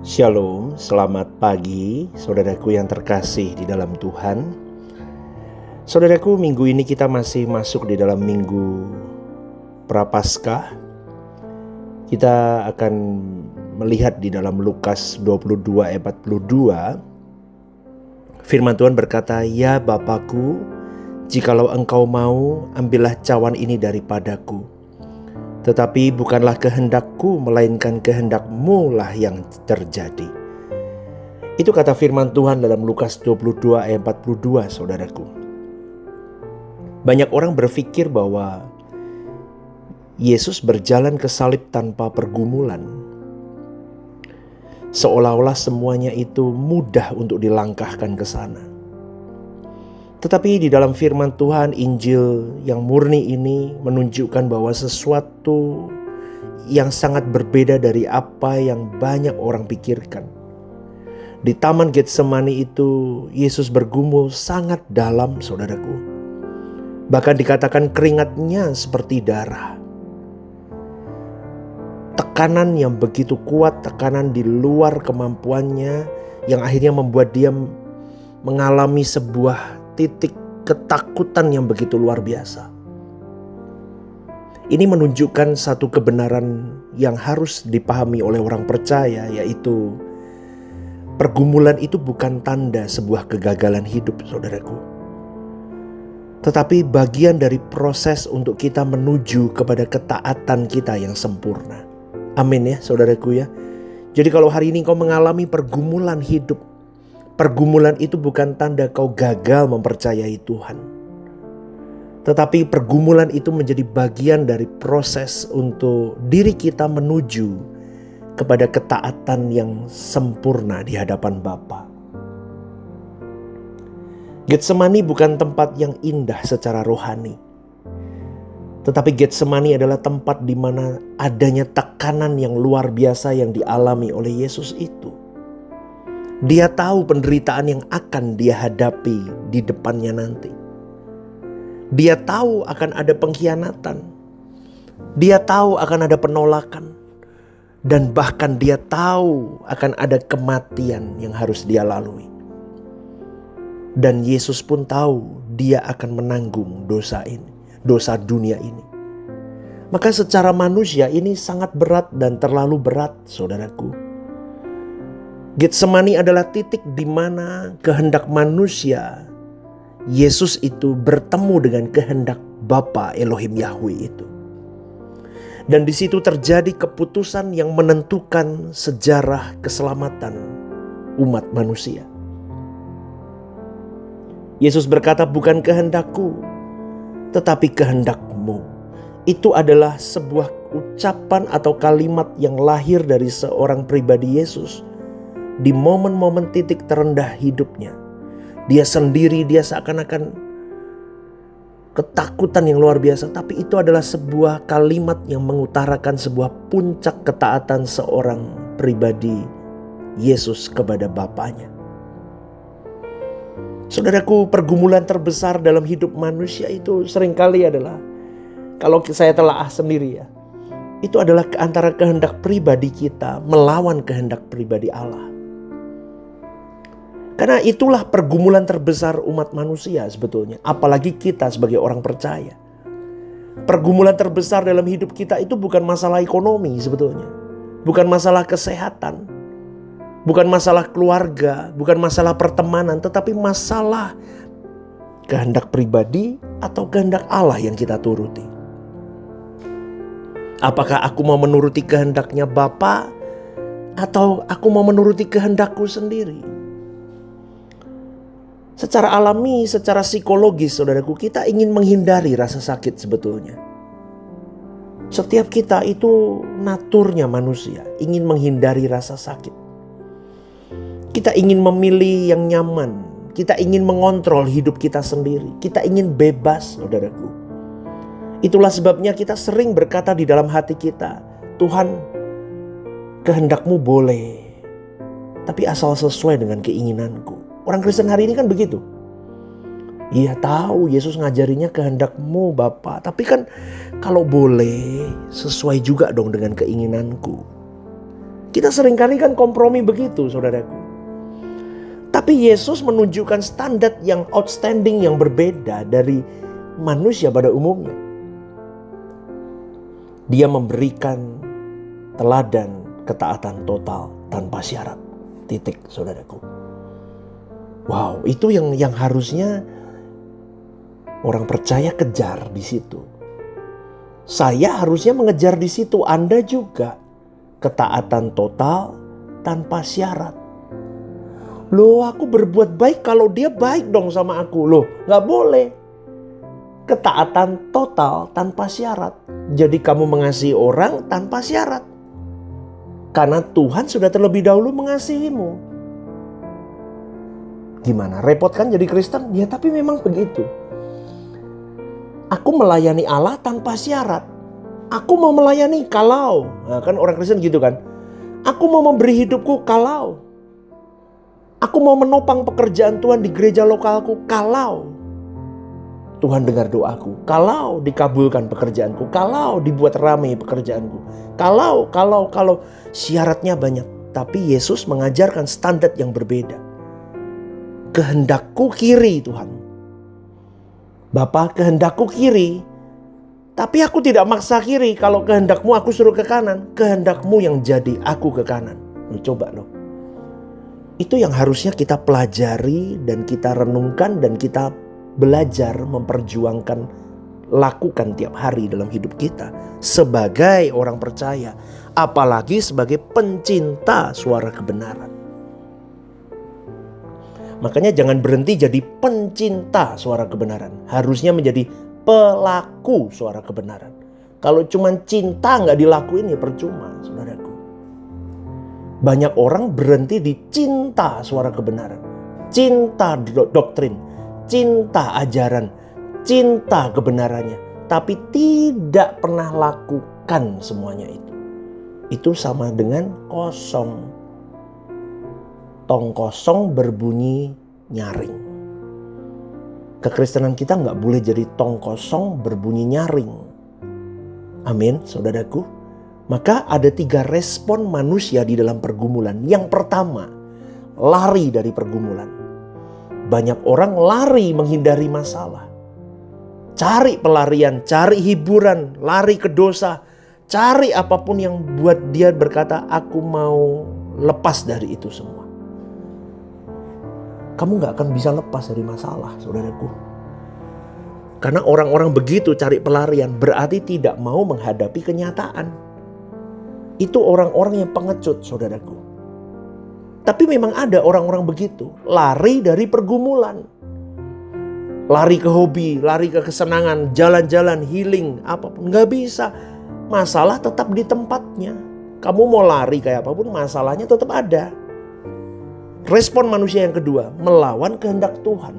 Shalom, selamat pagi saudaraku yang terkasih di dalam Tuhan. Saudaraku, minggu ini kita masih masuk di dalam minggu Prapaskah. Kita akan melihat di dalam Lukas 22 ayat 42. Firman Tuhan berkata, "Ya Bapakku, jikalau engkau mau, ambillah cawan ini daripadaku. Tetapi bukanlah kehendakku, melainkan kehendak-Mu lah yang terjadi." Itu kata firman Tuhan dalam Lukas 22 ayat 42, saudaraku. Banyak orang berpikir bahwa Yesus berjalan ke salib tanpa pergumulan. Seolah-olah semuanya itu mudah untuk dilangkahkan ke sana. Tetapi di dalam firman Tuhan, Injil yang murni ini menunjukkan bahwa sesuatu yang sangat berbeda dari apa yang banyak orang pikirkan. Di Taman Getsemani itu, Yesus bergumul sangat dalam, saudaraku. Bahkan dikatakan keringatnya seperti darah. Tekanan yang begitu kuat, tekanan di luar kemampuannya, yang akhirnya membuat dia mengalami sebuah titik ketakutan yang begitu luar biasa. Ini menunjukkan satu kebenaran yang harus dipahami oleh orang percaya, yaitu pergumulan itu bukan tanda sebuah kegagalan hidup, saudaraku. Tetapi bagian dari proses untuk kita menuju kepada ketaatan kita yang sempurna. Amin ya, saudaraku ya. Jadi kalau hari ini kau mengalami pergumulan hidup, pergumulan itu bukan tanda kau gagal mempercayai Tuhan. Tetapi pergumulan itu menjadi bagian dari proses untuk diri kita menuju kepada ketaatan yang sempurna di hadapan Bapa. Getsemani bukan tempat yang indah secara rohani. Tetapi Getsemani adalah tempat di mana adanya tekanan yang luar biasa yang dialami oleh Yesus itu. Dia tahu penderitaan yang akan dia hadapi di depannya nanti. Dia tahu akan ada pengkhianatan. Dia tahu akan ada penolakan. Dan bahkan dia tahu akan ada kematian yang harus dia lalui. Dan Yesus pun tahu dia akan menanggung dosa ini, dosa dunia ini. Maka secara manusia ini sangat berat dan terlalu berat, saudaraku. Getsemani adalah titik di mana kehendak manusia, Yesus itu bertemu dengan kehendak Bapa Elohim Yahweh itu. Dan di situ terjadi keputusan yang menentukan sejarah keselamatan umat manusia. Yesus berkata, "Bukan kehendakku, tetapi kehendak-Mu." Itu adalah sebuah ucapan atau kalimat yang lahir dari seorang pribadi Yesus. Di momen-momen titik terendah hidupnya, dia sendiri, dia seakan-akan ketakutan yang luar biasa. Tapi itu adalah sebuah kalimat yang mengutarakan sebuah puncak ketaatan seorang pribadi Yesus kepada Bapanya. Saudaraku, pergumulan terbesar dalam hidup manusia itu seringkali adalah, kalau saya telaah sendiri ya, itu adalah antara kehendak pribadi kita melawan kehendak pribadi Allah. Karena itulah pergumulan terbesar umat manusia sebetulnya. Apalagi kita sebagai orang percaya. Pergumulan terbesar dalam hidup kita itu bukan masalah ekonomi sebetulnya. Bukan masalah kesehatan. Bukan masalah keluarga. Bukan masalah pertemanan. Tetapi masalah kehendak pribadi atau kehendak Allah yang kita turuti. Apakah aku mau menuruti kehendaknya Bapa, atau aku mau menuruti kehendakku sendiri? Secara alami, secara psikologis, saudaraku, kita ingin menghindari rasa sakit sebetulnya. Setiap kita itu naturnya manusia, ingin menghindari rasa sakit. Kita ingin memilih yang nyaman. Kita ingin mengontrol hidup kita sendiri. Kita ingin bebas, saudaraku. Itulah sebabnya kita sering berkata di dalam hati kita, "Tuhan, kehendak-Mu boleh, tapi asal sesuai dengan keinginanku." Orang Kristen hari ini kan begitu. Iya tahu Yesus ngajarinya kehendak-Mu Bapa, tapi kan kalau boleh sesuai juga dong dengan keinginanku. Kita seringkali kan kompromi begitu, saudaraku. Tapi Yesus menunjukkan standar yang outstanding, yang berbeda dari manusia pada umumnya. Dia memberikan teladan ketaatan total tanpa syarat. Titik, saudaraku. Wow, itu yang harusnya orang percaya kejar di situ. Saya harusnya mengejar di situ, Anda juga. Ketaatan total tanpa syarat. Loh, aku berbuat baik kalau dia baik dong sama aku. Loh, gak boleh. Ketaatan total tanpa syarat. Jadi kamu mengasihi orang tanpa syarat. Karena Tuhan sudah terlebih dahulu mengasihimu. Gimana? Repot kan jadi Kristen? Ya tapi memang begitu. Aku melayani Allah tanpa syarat. Aku mau melayani kalau. Nah, kan orang Kristen gitu kan. Aku mau memberi hidupku kalau. Aku mau menopang pekerjaan Tuhan di gereja lokalku kalau Tuhan dengar doaku. Kalau dikabulkan pekerjaanku. Kalau dibuat ramai pekerjaanku. Kalau syaratnya banyak. Tapi Yesus mengajarkan standar yang berbeda. Kehendakku kiri Tuhan. Bapa, kehendakku kiri. Tapi aku tidak maksa kiri. Kalau kehendakmu aku suruh ke kanan. Kehendakmu yang jadi aku ke kanan. Coba loh. Itu yang harusnya kita pelajari dan kita renungkan dan kita belajar memperjuangkan, lakukan tiap hari dalam hidup kita. Sebagai orang percaya. Apalagi sebagai pencinta suara kebenaran. Makanya jangan berhenti jadi pencinta suara kebenaran. Harusnya menjadi pelaku suara kebenaran. Kalau cuma cinta gak dilakuin ya percuma, saudaraku. Banyak orang berhenti di cinta suara kebenaran. Cinta doktrin, cinta ajaran, cinta kebenarannya. Tapi tidak pernah lakukan semuanya itu. Itu sama dengan kosong. Tong kosong berbunyi nyaring. Kekristenan kita gak boleh jadi tong kosong berbunyi nyaring. Amin, saudaraku. Maka ada 3 respon manusia di dalam pergumulan. Yang pertama, lari dari pergumulan. Banyak orang lari menghindari masalah. Cari pelarian, cari hiburan, lari ke dosa. Cari apapun yang buat dia berkata, aku mau lepas dari itu semua. Kamu gak akan bisa lepas dari masalah, saudaraku. Karena orang-orang begitu cari pelarian berarti tidak mau menghadapi kenyataan. Itu orang-orang yang pengecut, saudaraku. Tapi memang ada orang-orang begitu. Lari dari pergumulan. Lari ke hobi, lari ke kesenangan, jalan-jalan, healing, apapun. Gak bisa. Masalah tetap di tempatnya. Kamu mau lari kayak apapun, masalahnya tetap ada. Respon manusia yang kedua, melawan kehendak Tuhan.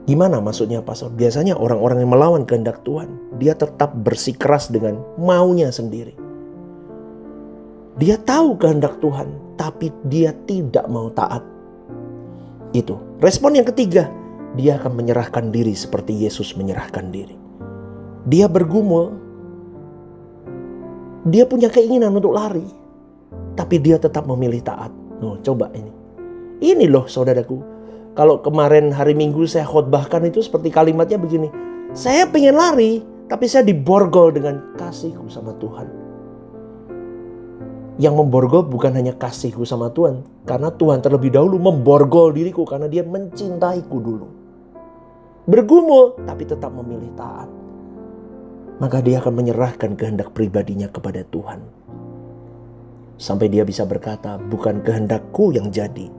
Gimana maksudnya, Pastor? Biasanya orang-orang yang melawan kehendak Tuhan, dia tetap bersikeras dengan maunya sendiri. Dia tahu kehendak Tuhan, tapi dia tidak mau taat. Itu. Respon yang ketiga, dia akan menyerahkan diri seperti Yesus menyerahkan diri. Dia bergumul. Dia punya keinginan untuk lari, tapi dia tetap memilih taat. Oh, coba ini. Ini loh saudaraku. Kalau kemarin hari Minggu saya khotbahkan itu seperti kalimatnya begini. Saya pengen lari, tapi saya diborgol dengan kasihku sama Tuhan. Yang memborgol bukan hanya kasihku sama Tuhan. Karena Tuhan terlebih dahulu memborgol diriku karena dia mencintaiku dulu. Bergumul, tapi tetap memilih taat. Maka dia akan menyerahkan kehendak pribadinya kepada Tuhan. Sampai dia bisa berkata, bukan kehendakku yang jadi,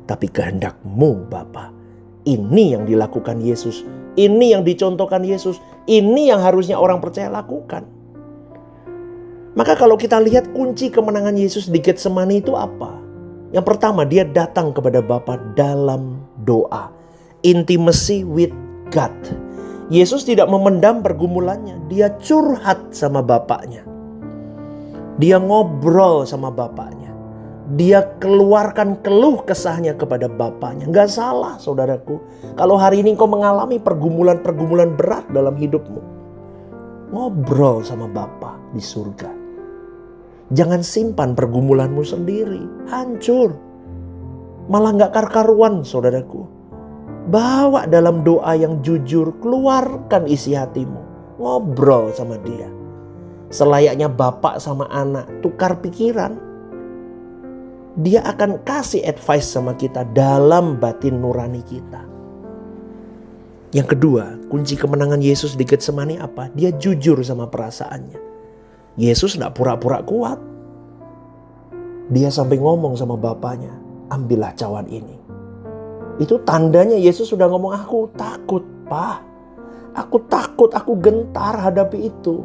tapi kehendakmu Bapa. Ini yang dilakukan Yesus. Ini yang dicontohkan Yesus. Ini yang harusnya orang percaya lakukan. Maka kalau kita lihat kunci kemenangan Yesus di Getsemani itu apa? Yang pertama, dia datang kepada Bapa dalam doa. Intimacy with God. Yesus tidak memendam pergumulannya. Dia curhat sama Bapaknya. Dia ngobrol sama Bapaknya. Dia keluarkan keluh kesahnya kepada Bapaknya. Gak salah saudaraku. Kalau hari ini kau mengalami pergumulan-pergumulan berat dalam hidupmu, ngobrol sama Bapa di surga. Jangan simpan pergumulanmu sendiri, hancur. Malah gak karu-karuan saudaraku. Bawa dalam doa yang jujur, keluarkan isi hatimu. Ngobrol sama dia. Selayaknya bapak sama anak, tukar pikiran. Dia akan kasih advice sama kita dalam batin nurani kita. Yang kedua, kunci kemenangan Yesus di Getsemani apa? Dia jujur sama perasaannya. Yesus gak pura-pura kuat. Dia sampai ngomong sama bapaknya, ambillah cawan ini. Itu tandanya Yesus sudah ngomong, aku takut, Pak. Aku takut, aku gentar hadapi itu.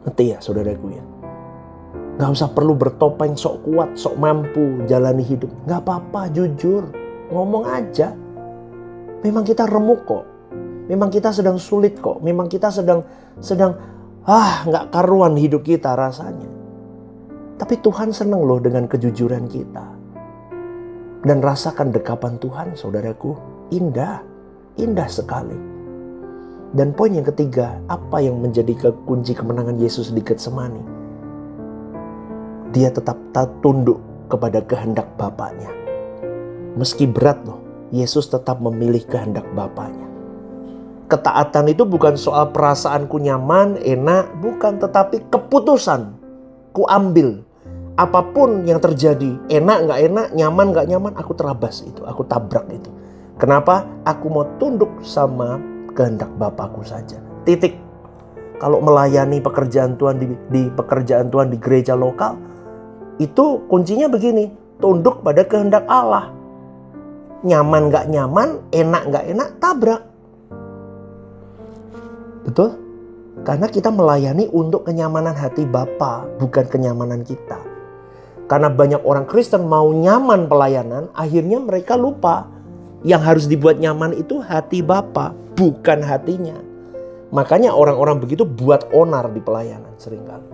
Ngerti ya saudaraku ya? Gak usah perlu bertopeng sok kuat, sok mampu jalani hidup. Gak apa-apa, jujur. Ngomong aja. Memang kita remuk kok. Memang kita sedang sulit kok. Memang kita sedang gak karuan hidup kita rasanya. Tapi Tuhan seneng loh dengan kejujuran kita. Dan rasakan dekapan Tuhan saudaraku. Indah. Indah sekali. Dan poin yang ketiga, apa yang menjadi kunci kemenangan Yesus di Getsemani? Dia tetap tunduk kepada kehendak Bapaknya. Meski berat loh, Yesus tetap memilih kehendak Bapaknya. Ketaatan itu bukan soal perasaanku nyaman, enak, bukan, tetapi keputusan ku ambil. Apapun yang terjadi, enak gak enak, nyaman gak nyaman, aku terabas itu, aku tabrak itu. Kenapa? Aku mau tunduk sama kehendak Bapakku saja. Titik. Kalau melayani pekerjaan Tuhan di pekerjaan Tuhan di gereja lokal, itu kuncinya begini, tunduk pada kehendak Allah. Nyaman gak nyaman, enak gak enak, tabrak. Betul? Karena kita melayani untuk kenyamanan hati Bapa, bukan kenyamanan kita. Karena banyak orang Kristen mau nyaman pelayanan, akhirnya mereka lupa. Yang harus dibuat nyaman itu hati Bapa, bukan hatinya. Makanya orang-orang begitu buat onar di pelayanan seringkali.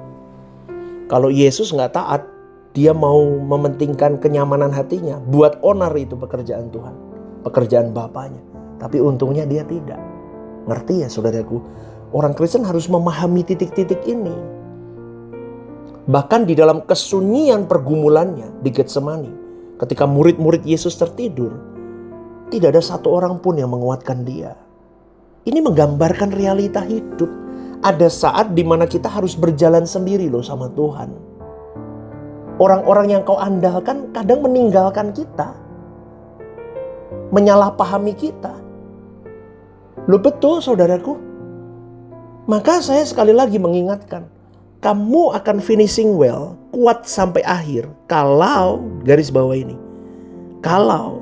Kalau Yesus gak taat, dia mau mementingkan kenyamanan hatinya, buat onar itu pekerjaan Tuhan, pekerjaan Bapaknya. Tapi untungnya dia tidak. Ngerti ya saudaraku? Orang Kristen harus memahami titik-titik ini. Bahkan di dalam kesunyian pergumulannya di Getsemani, ketika murid-murid Yesus tertidur, tidak ada satu orang pun yang menguatkan dia. Ini menggambarkan realita hidup. Ada saat di mana kita harus berjalan sendiri loh sama Tuhan. Orang-orang yang kau andalkan kadang meninggalkan kita. Menyalahpahami kita. Loh betul saudaraku. Maka saya sekali lagi mengingatkan. Kamu akan finishing well, kuat sampai akhir. Kalau, garis bawah ini. Kalau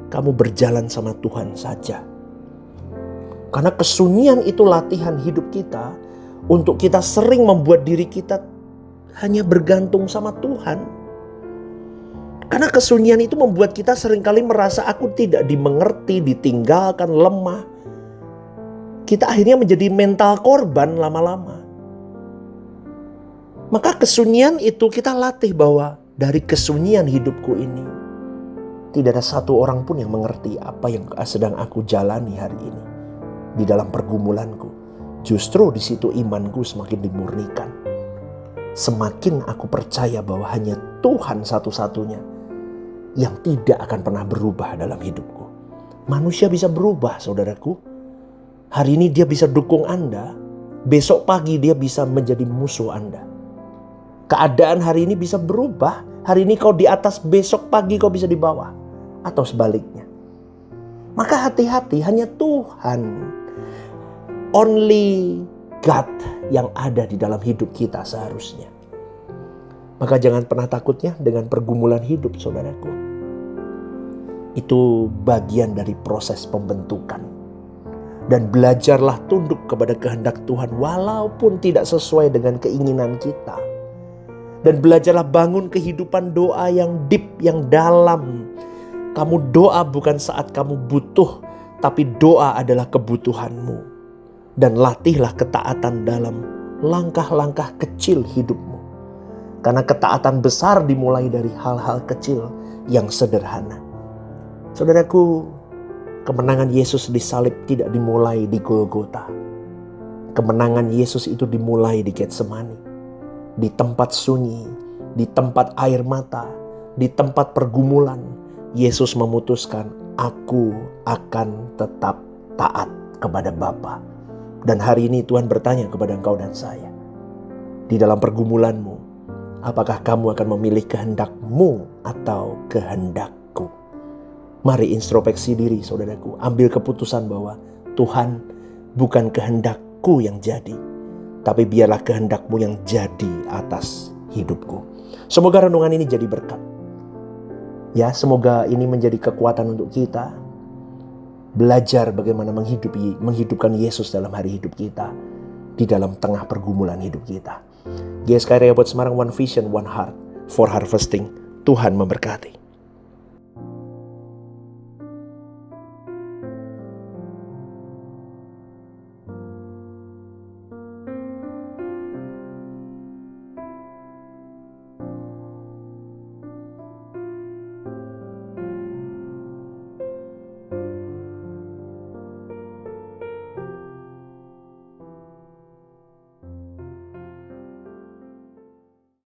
kamu berjalan sama Tuhan saja. Karena kesunyian itu latihan hidup kita. Untuk kita sering membuat diri kita hanya bergantung sama Tuhan. Karena kesunyian itu membuat kita seringkali merasa aku tidak dimengerti, ditinggalkan, lemah. Kita akhirnya menjadi mental korban lama-lama. Maka kesunyian itu kita latih bahwa dari kesunyian hidupku ini, tidak ada satu orang pun yang mengerti apa yang sedang aku jalani hari ini. Di dalam pergumulanku. Justru di situ imanku semakin dimurnikan. Semakin aku percaya bahwa hanya Tuhan satu-satunya yang tidak akan pernah berubah dalam hidupku. Manusia bisa berubah saudaraku. Hari ini dia bisa dukung Anda. Besok pagi dia bisa menjadi musuh Anda. Keadaan hari ini bisa berubah. Hari ini kau di atas, besok pagi kau bisa di bawah. Atau sebaliknya. Maka hati-hati, hanya Tuhan. Only God yang ada di dalam hidup kita seharusnya. Maka jangan pernah takutnya dengan pergumulan hidup saudaraku. Itu bagian dari proses pembentukan. Dan belajarlah tunduk kepada kehendak Tuhan walaupun tidak sesuai dengan keinginan kita. Dan belajarlah bangun kehidupan doa yang deep, yang dalam. Kamu doa bukan saat kamu butuh, tapi doa adalah kebutuhanmu. Dan latihlah ketaatan dalam langkah-langkah kecil hidupmu. Karena ketaatan besar dimulai dari hal-hal kecil yang sederhana. Saudaraku, kemenangan Yesus di salib tidak dimulai di Golgota. Kemenangan Yesus itu dimulai di Getsemani. di tempat sunyi, di tempat air mata, di tempat pergumulan, Yesus memutuskan, aku akan tetap taat kepada Bapa. Dan hari ini Tuhan bertanya kepada engkau dan saya, di dalam pergumulanmu, apakah kamu akan memilih kehendakmu atau kehendakku? Mari introspeksi diri saudaraku, ambil keputusan bahwa Tuhan, bukan kehendakku yang jadi, tapi biarlah kehendakmu yang jadi atas hidupku. Semoga renungan ini jadi berkat. Ya, semoga ini menjadi kekuatan untuk kita belajar bagaimana menghidupkan Yesus dalam hari hidup kita, di dalam tengah pergumulan hidup kita. GSKI Rehoboth Semarang, One Vision, One Heart for Harvesting. Tuhan memberkati.